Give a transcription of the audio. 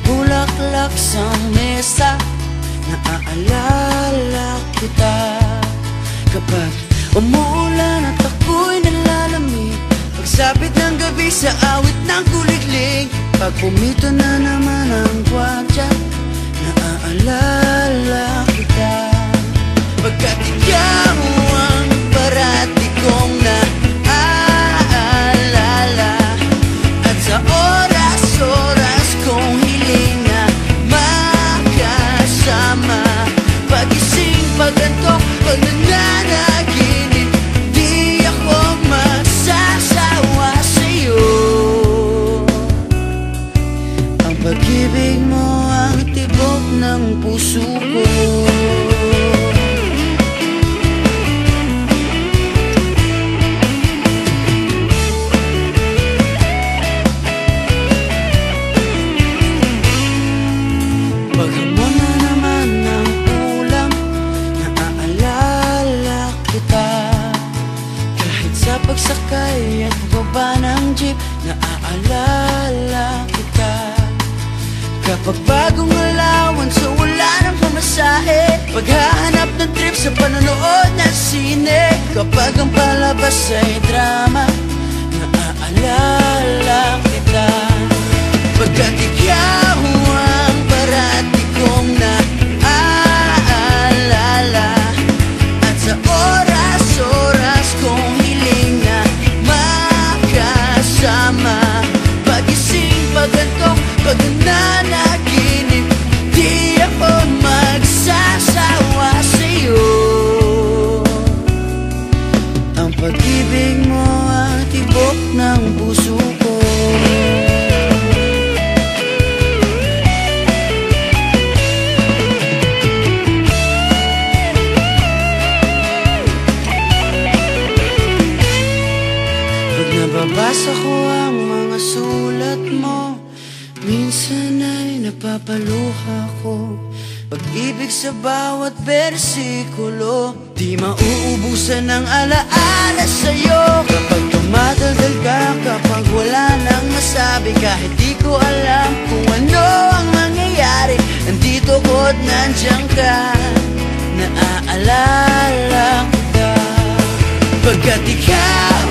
bulaklak sa mesa, naaalala kita. Kapag umuulan at ako'y nalalamig, pagsapit ng gabi sa awit ng kuliglig, pag pumito na naman ang kwadya, naaalala kita. Pagkat ikaw ang parati kong naaalala, at sa oras-oras kong hiling na makasama. Pagising, pagantok, pag nananaginip, di ako magsasawa sa'yo. Ang pag-ibig mo ang tibok ng puso ko. Paghamon na naman ng ulam, naaalala kita. Kahit sa pagsakay at baba ng jeep, naaalala kita. Kapag bagong allowance so wala nang pamasahe, paghahanap ng trip sa panonood ng sine, kapag ang palabas ay drama, naaalala kita. Pagkat ikaw ang parati kong naaalala, at sa oras-oras kong hiling na makasama. Pagising, pagantok, pag nanaginip, di ako magsasawa sa'yo. Ang pag-ibig mo ang tibok ng puso ko. Nababasa ko ang mga sulat mo, minsan ay napapaluha ko. Pag-ibig sa bawat bersikulo, di mauubusan ng alaala sa'yo. Kapag tumadaldal ka, kapag wala nang masabi, kahit di ko alam kung ano ang mangyayari, nandito ko at nandiyan ka, naaalala kita. Pagkat ikaw